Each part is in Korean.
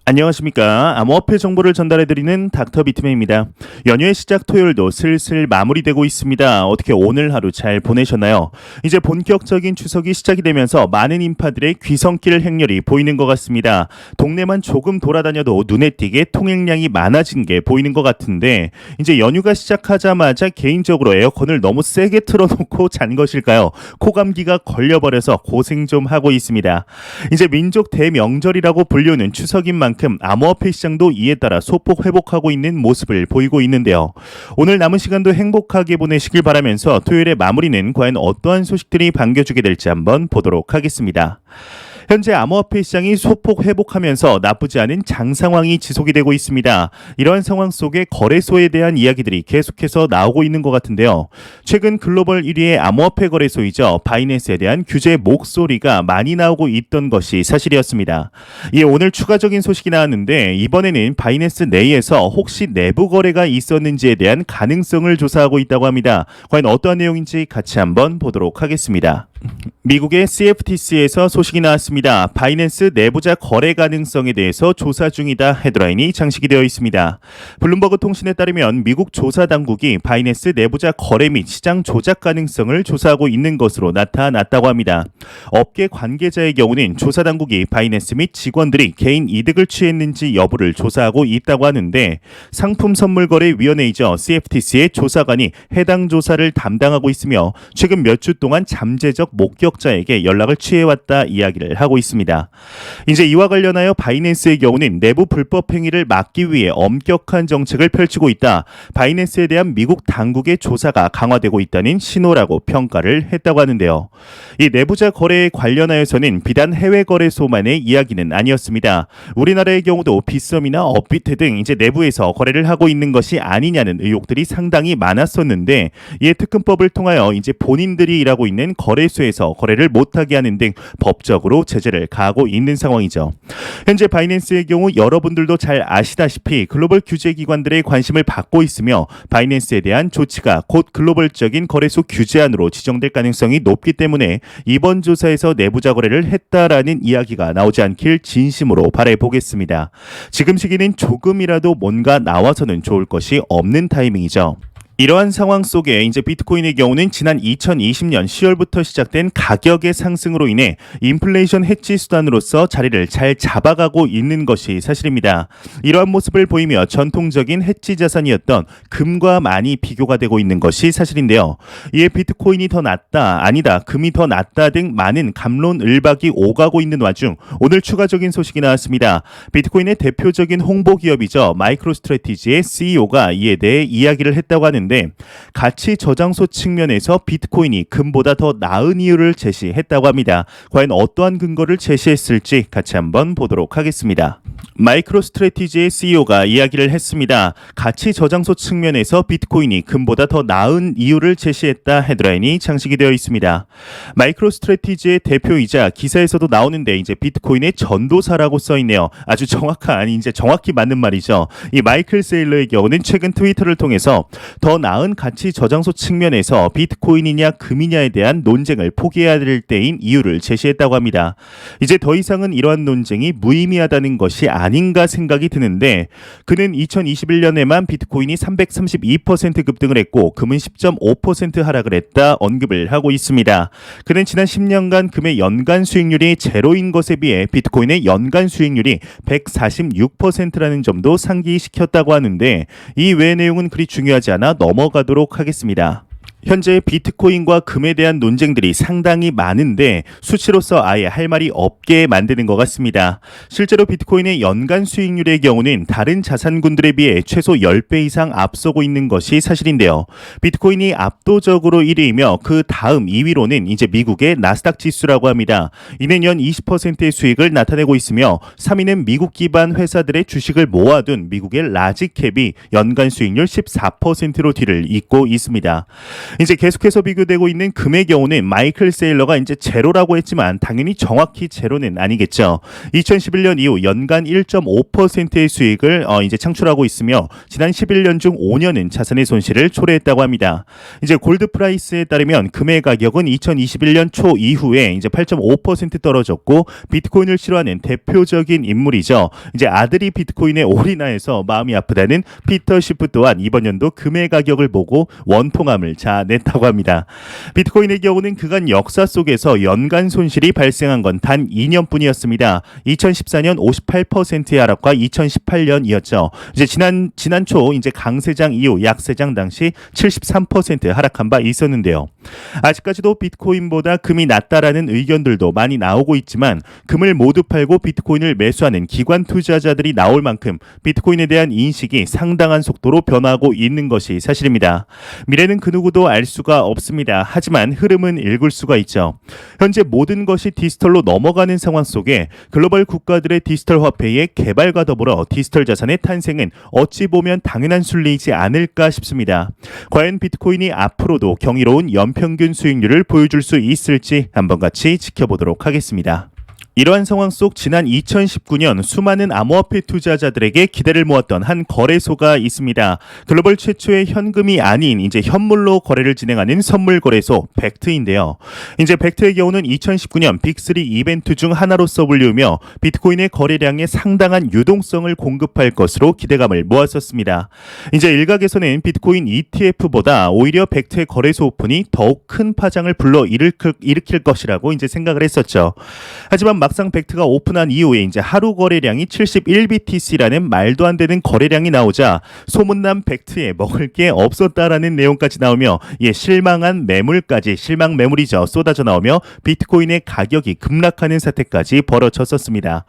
안녕하십니까. 암호화폐 정보를 전달해드리는 닥터 비트맨입니다. 연휴의 시작 토요일도 슬슬 마무리되고 있습니다. 어떻게 오늘 하루 잘 보내셨나요? 이제 본격적인 추석이 시작이 되면서 많은 인파들의 귀성길 행렬이 보이는 것 같습니다. 동네만 조금 돌아다녀도 눈에 띄게 통행량이 많아진 게 보이는 것 같은데 이제 연휴가 시작하자마자 개인적으로 에어컨을 너무 세게 틀어놓고 잔 것일까요? 코감기가 걸려버려서 고생 좀 하고 있습니다. 이제 민족 대명절이라고 불리는 추석인 만큼 암호화폐 시장도 이에 따라 소폭 회복하고 있는 모습을 보이고 있는데요. 오늘 남은 시간도 행복하게 보내시길 바라면서 토요일의 마무리는 과연 어떠한 소식들이 반겨주게 될지 한번 보도록 하겠습니다. 현재 암호화폐 시장이 소폭 회복하면서 나쁘지 않은 장 상황이 지속이 되고 있습니다. 이러한 상황 속에 거래소에 대한 이야기들이 계속해서 나오고 있는 것 같은데요. 최근 글로벌 1위의 암호화폐 거래소이죠. 바이낸스에 대한 규제 목소리가 많이 나오고 있던 것이 사실이었습니다. 이에 오늘 추가적인 소식이 나왔는데 이번에는 바이낸스 내에서 혹시 내부 거래가 있었는지에 대한 가능성을 조사하고 있다고 합니다. 과연 어떠한 내용인지 같이 한번 보도록 하겠습니다. 미국의 CFTC에서 소식이 나왔습니다. 바이낸스 내부자 거래 가능성에 대해서 조사 중이다 헤드라인이 장식이 되어 있습니다. 블룸버그 통신에 따르면 미국 조사 당국이 바이낸스 내부자 거래 및 시장 조작 가능성을 조사하고 있는 것으로 나타났다고 합니다. 업계 관계자의 경우는 조사 당국이 바이낸스 및 직원들이 개인 이득을 취했는지 여부를 조사하고 있다고 하는데 상품선물거래위원회이죠. CFTC의 조사관이 해당 조사를 담당하고 있으며 최근 몇 주 동안 잠재적 목격자에게 연락을 취해왔다 이야기를 하고 있습니다. 이제 이와 관련하여 바이낸스의 경우는 내부 불법 행위를 막기 위해 엄격한 정책을 펼치고 있다. 바이낸스에 대한 미국 당국의 조사가 강화되고 있다는 신호라고 평가를 했다고 하는데요. 이 내부자 거래에 관련하여서는 비단 해외 거래소만의 이야기는 아니었습니다. 우리나라의 경우도 빗썸이나 업비트 등 이제 내부에서 거래를 하고 있는 것이 아니냐는 의혹들이 상당히 많았었는데 이에 특검법을 통하여 이제 본인들이 일하고 있는 거래소에서 거래를 못하게 하는 등 법적으로 제재를 가하고 있는 상황이죠. 현재 바이낸스의 경우 여러분들도 잘 아시다시피 글로벌 규제기관들의 관심을 받고 있으며 바이낸스에 대한 조치가 곧 글로벌적인 거래소 규제안으로 지정될 가능성이 높기 때문에 이번 조사에서 내부자 거래를 했다라는 이야기가 나오지 않길 진심으로 바라보겠습니다. 지금 시기는 조금이라도 뭔가 나와서는 좋을 것이 없는 타이밍이죠. 이러한 상황 속에 이제 비트코인의 경우는 지난 2020년 10월부터 시작된 가격의 상승으로 인해 인플레이션 해지 수단으로서 자리를 잘 잡아가고 있는 것이 사실입니다. 이러한 모습을 보이며 전통적인 해지 자산이었던 금과 많이 비교가 되고 있는 것이 사실인데요. 이에 비트코인이 더 낫다, 아니다, 금이 더 낫다 등 많은 갑론을박이 오가고 있는 와중 오늘 추가적인 소식이 나왔습니다. 비트코인의 대표적인 홍보 기업이죠. 마이크로스트래티지의 CEO가 이에 대해 이야기를 했다고 하는 가치 저장소 측면에서 비트코인이 금보다 더 나은 이유를 제시했다고 합니다. 과연 어떠한 근거를 제시했을지 같이 한번 보도록 하겠습니다. 마이크로스트래티지의 CEO가 이야기를 했습니다. 가치 저장소 측면에서 비트코인이 금보다 더 나은 이유를 제시했다 헤드라인이 장식이 되어 있습니다. 마이크로스트래티지의 대표이자 기사에서도 나오는데 이제 비트코인의 전도사라고 써 있네요. 아주 정확한 이제 정확히 맞는 말이죠. 이 마이클 세일러의 경우는 최근 트위터를 통해서 더 나은 가치 저장소 측면에서 비트코인이냐 금이냐에 대한 논쟁을 포기해야 될 때인 이유를 제시했다고 합니다. 이제 더 이상은 이러한 논쟁이 무의미하다는 것이 아닌가 생각이 드는데 그는 2021년에만 비트코인이 332% 급등을 했고 금은 10.5% 하락을 했다 언급을 하고 있습니다. 그는 지난 10년간 금의 연간 수익률이 제로인 것에 비해 비트코인의 연간 수익률이 146%라는 점도 상기시켰다고 하는데 이 외의 내용은 그리 중요하지 않아 넘어가도록 하겠습니다. 현재 비트코인과 금에 대한 논쟁들이 상당히 많은데 수치로서 아예 할 말이 없게 만드는 것 같습니다. 실제로 비트코인의 연간 수익률의 경우는 다른 자산군들에 비해 최소 10배 이상 앞서고 있는 것이 사실인데요. 비트코인이 압도적으로 1위이며 그 다음 2위로는 이제 미국의 나스닥 지수라고 합니다. 이는 연 20%의 수익을 나타내고 있으며 3위는 미국 기반 회사들의 주식을 모아둔 미국의 라지캡이 연간 수익률 14%로 뒤를 잇고 있습니다. 이제 계속해서 비교되고 있는 금의 경우는 마이클 세일러가 이제 제로라고 했지만 당연히 정확히 제로는 아니겠죠. 2011년 이후 연간 1.5%의 수익을 이제 창출하고 있으며 지난 11년 중 5년은 자산의 손실을 초래했다고 합니다. 이제 골드 프라이스에 따르면 금의 가격은 2021년 초 이후에 이제 8.5% 떨어졌고 비트코인을 싫어하는 대표적인 인물이죠. 이제 아들이 비트코인에 올인하여서 마음이 아프다는 피터 시프 또한 이번 연도 금의 가격을 보고 원통함을 자아냈다고 합니다. 비트코인의 경우는 그간 역사 속에서 연간 손실이 발생한 건 단 2년뿐이었습니다. 2014년 58%의 하락과 2018년이었죠. 이제 지난 초 이제 강세장 이후 약세장 당시 73% 하락한 바 있었는데요. 아직까지도 비트코인보다 금이 낫다라는 의견들도 많이 나오고 있지만 금을 모두 팔고 비트코인을 매수하는 기관 투자자들이 나올 만큼 비트코인에 대한 인식이 상당한 속도로 변화하고 있는 것이 사실입니다. 미래는 그 누구도 알 수가 없습니다. 하지만 흐름은 읽을 수가 있죠. 현재 모든 것이 디지털로 넘어가는 상황 속에 글로벌 국가들의 디지털 화폐의 개발과 더불어 디지털 자산의 탄생은 어찌 보면 당연한 순리이지 않을까 싶습니다. 과연 비트코인이 앞으로도 경이로운 연평균 수익률을 보여줄 수 있을지 한번 같이 지켜보도록 하겠습니다. 이러한 상황 속 지난 2019년 수많은 암호화폐 투자자들에게 기대를 모았던 한 거래소가 있습니다. 글로벌 최초의 현금이 아닌 이제 현물로 거래를 진행하는 선물 거래소 벡트인데요. 이제 벡트의 경우는 2019년 빅3 이벤트 중 하나로서 불리우며 비트코인의 거래량에 상당한 유동성을 공급할 것으로 기대감을 모았었습니다. 이제 일각에서는 비트코인 ETF보다 오히려 벡트의 거래소 오픈이 더욱 큰 파장을 불러 일으킬 것이라고 이제 생각을 했었죠. 하지만 막상 벡트가 오픈한 이후에 이제 하루 거래량이 71BTC라는 말도 안 되는 거래량이 나오자 소문난 벡트에 먹을 게 없었다라는 내용까지 나오며 실망한 매물까지 실망 매물이죠. 쏟아져 나오며 비트코인의 가격이 급락하는 사태까지 벌어졌었습니다.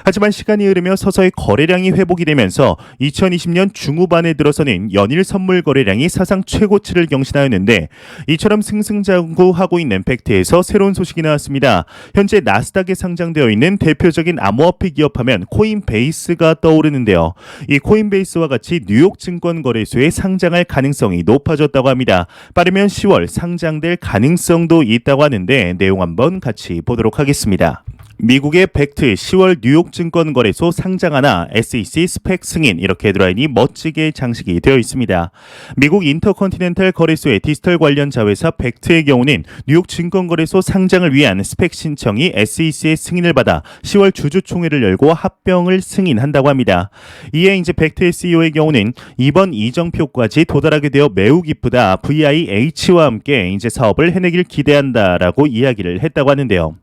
하지만 시간이 흐르며 서서히 거래량이 회복이 되면서 2020년 중후반에 들어서는 연일 선물 거래량이 사상 최고치를 경신하였는데 이처럼 승승장구하고 있는 벡트에서 새로운 소식이 나왔습니다. 현재 나스닥에 상장되어 있는 대표적인 암호화폐 기업하면 코인베이스가 떠오르는데요. 이 코인베이스와 같이 뉴욕 증권거래소에 상장할 가능성이 높아졌다고 합니다. 빠르면 10월 상장될 가능성도 있다고 하는데 내용 한번 같이 보도록 하겠습니다. 미국의 벡트 10월 뉴욕 증권거래소 상장하나 SEC 스펙 승인 이렇게 헤드라인이 멋지게 장식이 되어 있습니다. 미국 인터컨티넨탈 거래소의 디지털 관련 자회사 벡트의 경우는 뉴욕 증권거래소 상장을 위한 스펙 신청이 SEC의 승인을 받아 10월 주주총회를 열고 합병을 승인한다고 합니다. 이에 이제 벡트의 CEO의 경우는 이번 이정표까지 도달하게 되어 매우 기쁘다. VIH와 함께 이제 사업을 해내길 기대한다라고 이야기를 했다고 하는데요.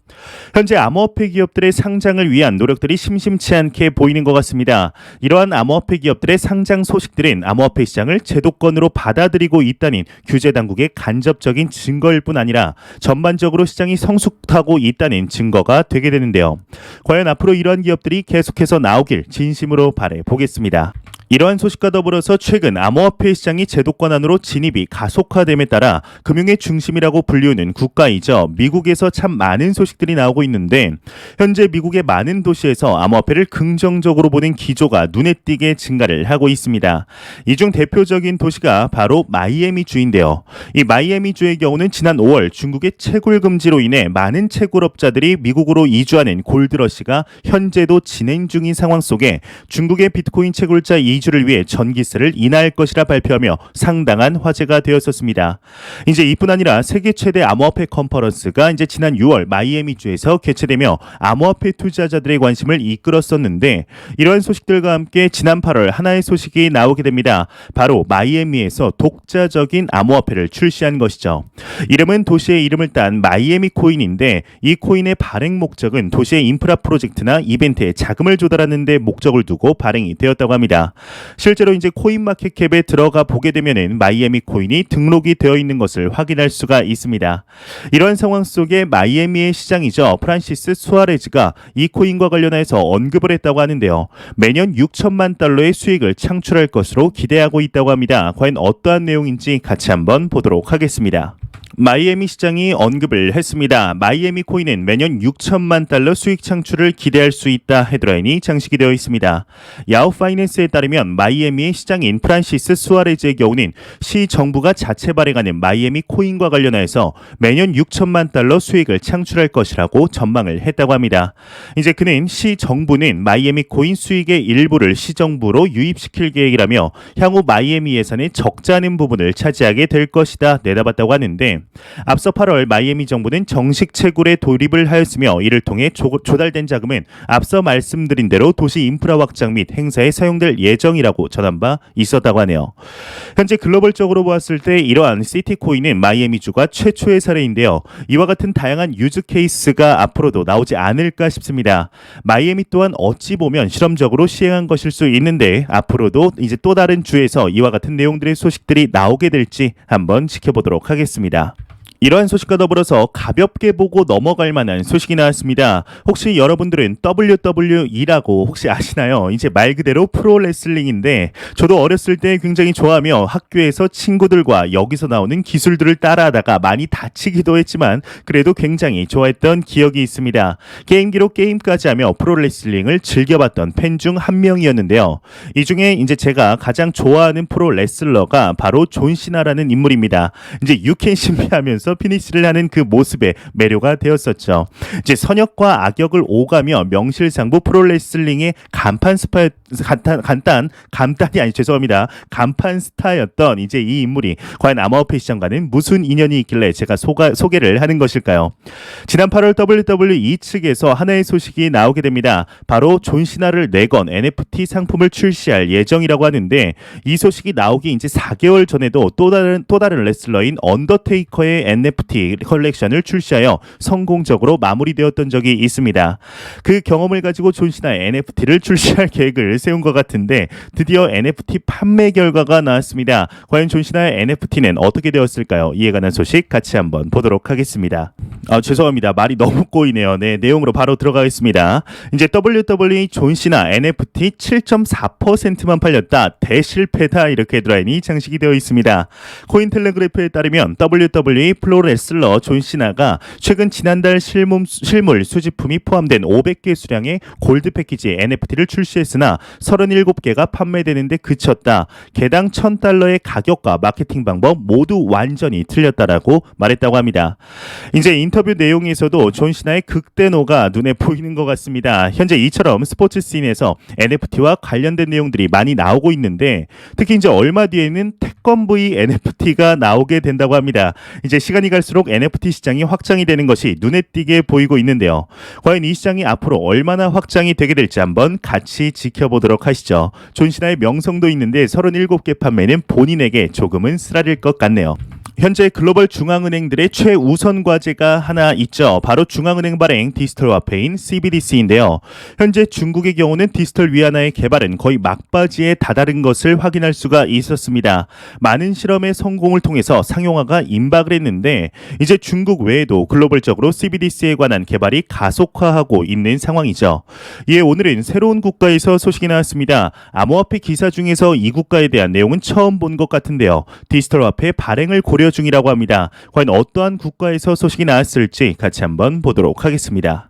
현재 암호화폐 기업들의 상장을 위한 노력들이 심심치 않게 보이는 것 같습니다. 이러한 암호화폐 기업들의 상장 소식들은 암호화폐 시장을 제도권으로 받아들이고 있다는 규제 당국의 간접적인 증거일 뿐 아니라 전반적으로 시장이 성숙하고 있다는 증거가 되게 되는데요. 과연 앞으로 이러한 기업들이 계속해서 나오길 진심으로 바라보겠습니다. 이러한 소식과 더불어서 최근 암호화폐 시장이 제도권 안으로 진입이 가속화됨에 따라 금융의 중심이라고 불리우는 국가이죠. 미국에서 참 많은 소식들이 나오고 있는데 현재 미국의 많은 도시에서 암호화폐를 긍정적으로 보는 기조가 눈에 띄게 증가를 하고 있습니다. 이 중 대표적인 도시가 바로 마이애미주인데요. 이 마이애미주의 경우는 지난 5월 중국의 채굴 금지로 인해 많은 채굴업자들이 미국으로 이주하는 골드러시가 현재도 진행 중인 상황 속에 중국의 비트코인 채굴자 이주를 위해 전기세를 인하할 것이라 발표하며 상당한 화제가 되었었습니다. 이제 이뿐 아니라 세계 최대 암호화폐 컨퍼런스가 이제 지난 6월 마이애미주에서 개최되며 암호화폐 투자자들의 관심을 이끌었었는데 이러한 소식들과 함께 지난 8월 하나의 소식이 나오게 됩니다. 바로 마이애미에서 독자적인 암호화폐를 출시한 것이죠. 이름은 도시의 이름을 딴 마이애미 코인인데 이 코인의 발행 목적은 도시의 인프라 프로젝트나 이벤트에 자금을 조달하는 데 목적을 두고 발행이 되었다고 합니다. 실제로 이제 코인마켓캡에 들어가 보게 되면은 마이애미 코인이 등록이 되어 있는 것을 확인할 수가 있습니다. 이런 상황 속에 마이애미의 시장이죠. 프란시스 수아레즈가 이 코인과 관련해서 언급을 했다고 하는데요. 매년 6천만 달러의 수익을 창출할 것으로 기대하고 있다고 합니다. 과연 어떠한 내용인지 같이 한번 보도록 하겠습니다. 마이애미 시장이 언급을 했습니다. 마이애미 코인은 매년 6천만 달러 수익 창출을 기대할 수 있다 헤드라인이 장식이 되어 있습니다. 야후 파이낸스에 따르면 마이애미의 시장인 프란시스 수아레즈의 경우는 시 정부가 자체 발행하는 마이애미 코인과 관련해서 매년 6천만 달러 수익을 창출할 것이라고 전망을 했다고 합니다. 이제 그는 시 정부는 마이애미 코인 수익의 일부를 시 정부로 유입시킬 계획이라며 향후 마이애미 예산의 적잖은 부분을 차지하게 될 것이다 내다봤다고 하는데, 앞서 8월 마이애미 정부는 정식 채굴에 돌입을 하였으며 이를 통해 조달된 자금은 앞서 말씀드린 대로 도시 인프라 확장 및 행사에 사용될 예정이라고 전한 바 있었다고 하네요. 현재 글로벌적으로 보았을 때 이러한 시티코인은 마이애미주가 최초의 사례인데요. 이와 같은 다양한 유즈 케이스가 앞으로도 나오지 않을까 싶습니다. 마이애미 또한 어찌 보면 실험적으로 시행한 것일 수 있는데 앞으로도 이제 또 다른 주에서 이와 같은 내용들의 소식들이 나오게 될지 한번 지켜보도록 하겠습니다. 이러한 소식과 더불어서 가볍게 보고 넘어갈 만한 소식이 나왔습니다. 혹시 여러분들은 WWE라고 혹시 아시나요? 이제 말 그대로 프로레슬링인데 저도 어렸을 때 굉장히 좋아하며 학교에서 친구들과 여기서 나오는 기술들을 따라하다가 많이 다치기도 했지만 그래도 굉장히 좋아했던 기억이 있습니다. 게임기로 게임까지 하며 프로레슬링을 즐겨봤던 팬 중 한 명이었는데요. 이 중에 이제 제가 가장 좋아하는 프로레슬러가 바로 존 시나라는 인물입니다. 이제 유캔 신비하면서 피니시를 하는 그 모습에 매료가 되었었죠. 이제 선역과 악역을 오가며 명실상부 프로레슬링의 간판 스타였던 이제 이 인물이 과연 암호화폐 시장과는 무슨 인연이 있길래 제가 소개를 하는 것일까요? 지난 8월 WWE 측에서 하나의 소식이 나오게 됩니다. 바로 존 시나를 내건 NFT 상품을 출시할 예정이라고 하는데, 이 소식이 나오기 이제 4개월 전에도 또 다른 레슬러인 언더테이커의 NFT 컬렉션을 출시하여 성공적으로 마무리되었던 적이 있습니다. 그 경험을 가지고 존 시나의 NFT를 출시할 계획을 세운 것 같은데 드디어 NFT 판매 결과가 나왔습니다. 과연 존 시나의 NFT는 어떻게 되었을까요? 이에 관한 소식 같이 한번 보도록 하겠습니다. 죄송합니다. 말이 너무 꼬이네요. 네, 내용으로 바로 들어가겠습니다. 이제 WWE 존 시나 NFT 7.4%만 팔렸다. 대실패다. 이렇게 헤드라인이 장식이 되어 있습니다. 코인텔레그래프에 따르면 WWE 프로레슬러 존 시나가 최근 지난달 실물 수집품이 포함된 500개 수량의 골드 패키지 NFT를 출시했으나 37개가 판매되는데 그쳤다. 개당 $1,000의 가격과 마케팅 방법 모두 완전히 틀렸다라고 말했다고 합니다. 이제 인터뷰 내용에서도 존 시나의 극대노가 눈에 보이는 것 같습니다. 현재 이처럼 스포츠 씬에서 NFT와 관련된 내용들이 많이 나오고 있는데 특히 이제 얼마 뒤에는 태권브이 NFT가 나오게 된다고 합니다. 이제 시간이 갈수록 NFT 시장이 확장이 되는 것이 눈에 띄게 보이고 있는데요. 과연 이 시장이 앞으로 얼마나 확장이 되게 될지 한번 같이 지켜보도록 하시죠. 존 시나의 명성도 있는데 37개 판매는 본인에게 조금은 쓰라릴 것 같네요. 현재 글로벌 중앙은행들의 최우선 과제가 하나 있죠. 바로 중앙은행 발행 디지털 화폐인 CBDC인데요. 현재 중국의 경우는 디지털 위안화의 개발은 거의 막바지에 다다른 것을 확인할 수가 있었습니다. 많은 실험의 성공을 통해서 상용화가 임박을 했는데 이제 중국 외에도 글로벌적으로 CBDC에 관한 개발이 가속화하고 있는 상황이죠. 이에 오늘은 새로운 국가에서 소식이 나왔습니다. 암호화폐 기사 중에서 이 국가에 대한 내용은 처음 본 것 같은데요. 디지털 화폐 발행을 고려 중이라고 합니다. 과연 어떠한 국가에서 소식이 나왔을지 같이 한번 보도록 하겠습니다.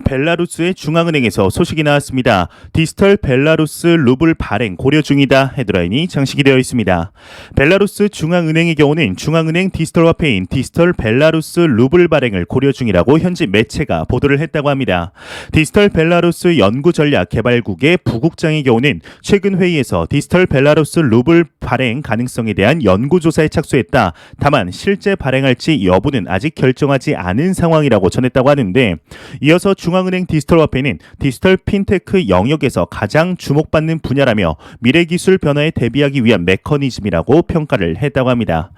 벨라루스의 중앙은행에서 소식이 나왔습니다. 디지털 벨라루스 루블 발행 고려 중이다 헤드라인이 장식이 되어 있습니다. 벨라루스 중앙은행의 경우는 중앙은행 디지털 화폐인 디지털 벨라루스 루블 발행을 고려 중이라고 현지 매체가 보도를 했다고 합니다. 디지털 벨라루스 연구전략개발국의 부국장의 경우는 최근 회의에서 디지털 벨라루스 루블 발행 가능성에 대한 연구조사에 착수했다. 다만 실제 발행할지 여부는 아직 결정하지 않은 상황이라고 전했다고 하는데, 이어서 중앙은행 디지털 화폐는 디지털 핀테크 영역에서 가장 주목받는 분야라며 미래 기술 변화에 대비하기 위한 메커니즘이라고 평가를 했다고 합니다.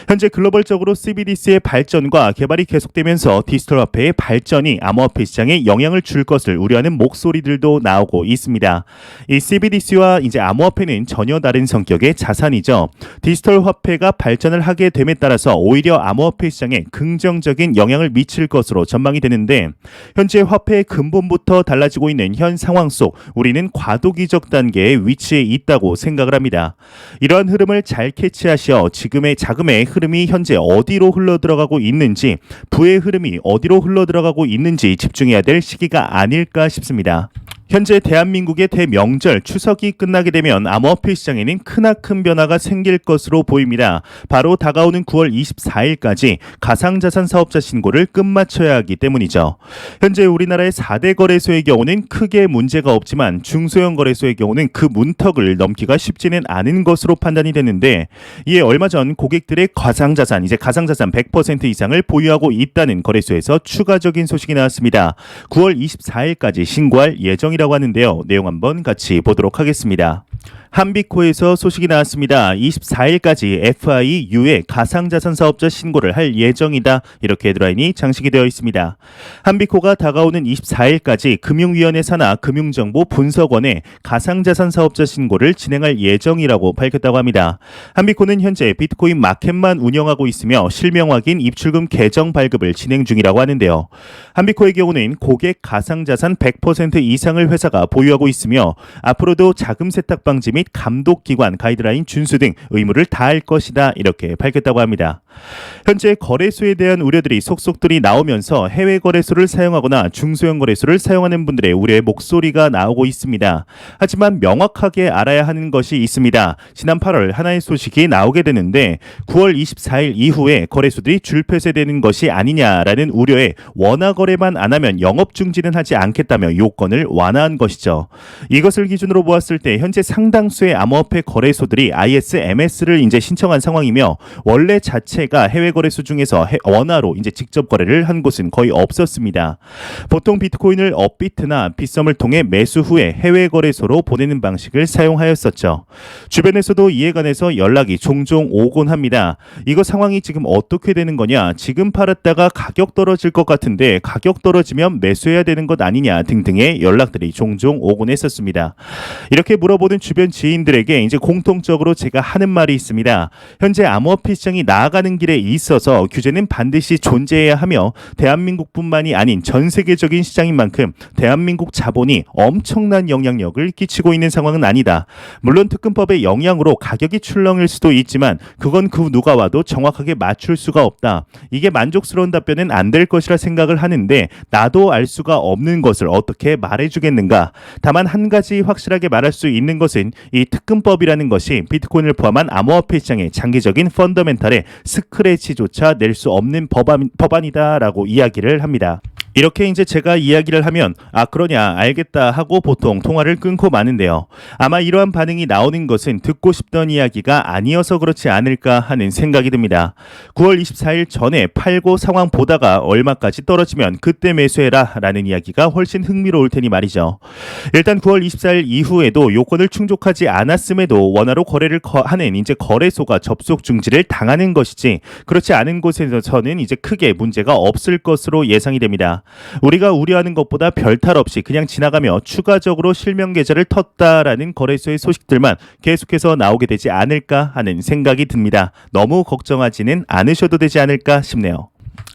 현재 글로벌적으로 CBDC의 발전과 개발이 계속되면서 디지털 화폐의 발전이 암호화폐 시장에 영향을 줄 것을 우려하는 목소리들도 나오고 있습니다. 이 CBDC와 이제 암호화폐는 전혀 다른 성격의 자산이죠. 디지털 화폐가 발전을 하게 됨에 따라서 오히려 암호화폐 시장에 긍정적인 영향을 미칠 것으로 전망이 되는데, 현재 암호화폐의 근본부터 달라지고 있는 현 상황 속 우리는 과도기적 단계에 위치해 있다고 생각을 합니다. 이러한 흐름을 잘 캐치하시어 지금의 자금의 흐름이 현재 어디로 흘러들어가고 있는지, 부의 흐름이 어디로 흘러들어가고 있는지 집중해야 될 시기가 아닐까 싶습니다. 현재 대한민국의 대명절 추석이 끝나게 되면 암호화폐 시장에는 크나큰 변화가 생길 것으로 보입니다. 바로 다가오는 9월 24일까지 가상자산 사업자 신고를 끝마쳐야 하기 때문이죠. 현재 우리나라의 4대 거래소의 경우는 크게 문제가 없지만 중소형 거래소의 경우는 그 문턱을 넘기가 쉽지는 않은 것으로 판단이 되는데, 이에 얼마 전 고객들의 가상자산 100% 이상을 보유하고 있다는 거래소에서 추가적인 소식이 나왔습니다. 9월 24일까지 신고할 예정이라고 하는데요. 내용 한번 같이 보도록 하겠습니다. 한비코에서 소식이 나왔습니다. 24일까지 FIU의 가상자산 사업자 신고를 할 예정이다. 이렇게 헤드라인이 장식이 되어 있습니다. 한비코가 다가오는 24일까지 금융위원회 산하 금융정보분석원에 가상자산 사업자 신고를 진행할 예정이라고 밝혔다고 합니다. 한비코는 현재 비트코인 마켓만 운영하고 있으며 실명 확인, 입출금 계정 발급을 진행 중이라고 하는데요. 한비코의 경우는 고객 가상자산 100% 이상을 회사가 보유하고 있으며 앞으로도 자금 세탁 방지 및 감독기관 가이드라인 준수 등 의무를 다할 것이다. 이렇게 밝혔다고 합니다. 현재 거래소에 대한 우려들이 속속들이 나오면서 해외 거래소를 사용하거나 중소형 거래소를 사용하는 분들의 우려의 목소리가 나오고 있습니다. 하지만 명확하게 알아야 하는 것이 있습니다. 지난 8월 하나의 소식이 나오게 되는데 9월 24일 이후에 거래소들이 줄 폐쇄되는 것이 아니냐라는 우려에 원화 거래만 안 하면 영업 중지는 하지 않겠다며 요건을 완화한 것이죠. 이것을 기준으로 보았을 때 현재 상당수의 암호화폐 거래소들이 ISMS를 이제 신청한 상황이며, 원래 자체가 해외 거래소 중에서 원화로 이제 직접 거래를 한 곳은 거의 없었습니다. 보통 비트코인을 업비트나 빗썸을 통해 매수 후에 해외 거래소로 보내는 방식을 사용하였었죠. 주변에서도 이에 관해서 연락이 종종 오곤 합니다. 이거 상황이 지금 어떻게 되는 거냐, 지금 팔았다가 가격 떨어질 것 같은데 가격 떨어지면 매수해야 되는 것 아니냐 등등의 연락들이 종종 오곤 했었습니다. 이렇게 물어보는 주변 지인들에게 이제 공통적으로 제가 하는 말이 있습니다. 현재 암호화폐 시장이 나아가는 길에 있어서 규제는 반드시 존재해야 하며, 대한민국뿐만이 아닌 전 세계적인 시장인 만큼 대한민국 자본이 엄청난 영향력을 끼치고 있는 상황은 아니다. 물론 특근법의 영향으로 가격이 출렁일 수도 있지만 그건 그 누가 와도 정확하게 맞출 수가 없다. 이게 만족스러운 답변은 안 될 것이라 생각을 하는데 나도 알 수가 없는 것을 어떻게 말해주겠는가. 다만 한 가지 확실하게 말할 수 있는 것은 이 특근법이라는 것이 비트코인을 포함한 암호화폐 시장의 장기적인 펀더멘탈에 스크래치조차 낼 수 없는 법안이다라고 이야기를 합니다. 이렇게 이제 제가 이야기를 하면 그러냐 알겠다 하고 보통 통화를 끊고 마는데요. 아마 이러한 반응이 나오는 것은 듣고 싶던 이야기가 아니어서 그렇지 않을까 하는 생각이 듭니다. 9월 24일 전에 팔고 상황 보다가 얼마까지 떨어지면 그때 매수해라 라는 이야기가 훨씬 흥미로울 테니 말이죠. 일단 9월 24일 이후에도 요건을 충족하지 않았음에도 원화로 거래를 하는 이제 거래소가 접속 중지를 당하는 것이지, 그렇지 않은 곳에서는 이제 크게 문제가 없을 것으로 예상이 됩니다. 우리가 우려하는 것보다 별탈 없이 그냥 지나가며 추가적으로 실명 계좌를 텄다라는 거래소의 소식들만 계속해서 나오게 되지 않을까 하는 생각이 듭니다. 너무 걱정하지는 않으셔도 되지 않을까 싶네요.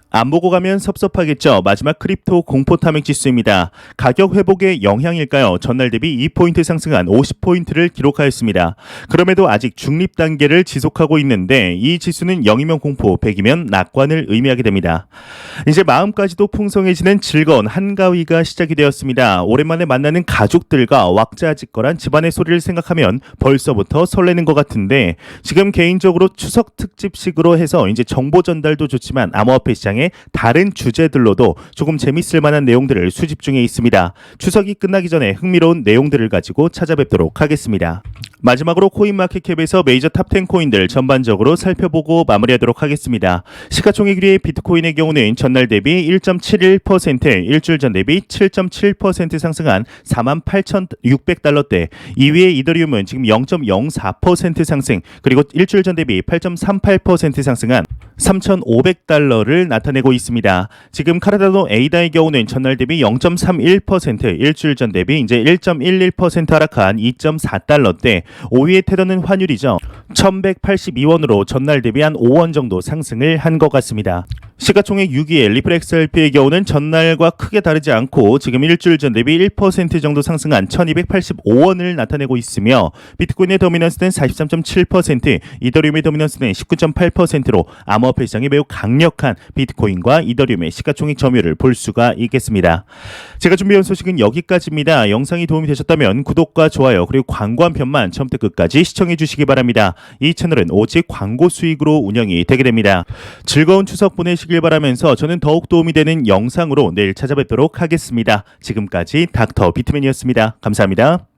안 보고 가면 섭섭하겠죠. 마지막 크립토 공포 탐욕 지수입니다. 가격 회복의 영향일까요? 전날 대비 2포인트 상승한 50포인트를 기록하였습니다. 그럼에도 아직 중립 단계를 지속하고 있는데 이 지수는 0이면 공포, 100이면 낙관을 의미하게 됩니다. 이제 마음까지도 풍성해지는 즐거운 한가위가 시작이 되었습니다. 오랜만에 만나는 가족들과 왁자지껄한 집안의 소리를 생각하면 벌써부터 설레는 것 같은데, 지금 개인적으로 추석 특집식으로 해서 이제 정보 전달도 좋지만 암호화폐 시장의 다른 주제들로도 조금 재밌을 만한 내용들을 수집 중에 있습니다. 추석이 끝나기 전에 흥미로운 내용들을 가지고 찾아뵙도록 하겠습니다. 마지막으로 코인마켓캡에서 메이저 탑10 코인들 전반적으로 살펴보고 마무리하도록 하겠습니다. 시가총액 1위의 비트코인의 경우는 전날 대비 1.71%, 일주일 전 대비 7.7% 상승한 48,600달러대, 2위의 이더리움은 지금 0.04% 상승, 그리고 일주일 전 대비 8.38% 상승한 3,500달러를 나타내고 있습니다. 지금 카르다노 에이다의 경우는 전날 대비 0.31%, 일주일 전 대비 이제 1.11% 하락한 2.4달러대, 5위의 테더는 환율이죠. 1182원으로 전날 대비 한 5원 정도 상승을 한 것 같습니다. 시가총액 6위의 리플 XRP의 경우는 전날과 크게 다르지 않고 지금 일주일 전 대비 1% 정도 상승한 1285원을 나타내고 있으며 비트코인의 도미넌스는 43.7%, 이더리움의 도미넌스는 19.8%로 암호화폐 시장이 매우 강력한 비트코인과 이더리움의 시가총액 점유율을 볼 수가 있겠습니다. 제가 준비한 소식은 여기까지입니다. 영상이 도움이 되셨다면 구독과 좋아요 그리고 광고 한 편만 처음부터 끝까지 시청해 주시기 바랍니다. 이 채널은 오직 광고 수익으로 운영이 되게 됩니다. 즐거운 추석 보내시길 바라면서 저는 더욱 도움이 되는 영상으로 내일 찾아뵙도록 하겠습니다. 지금까지 닥터 비트맨이었습니다. 감사합니다.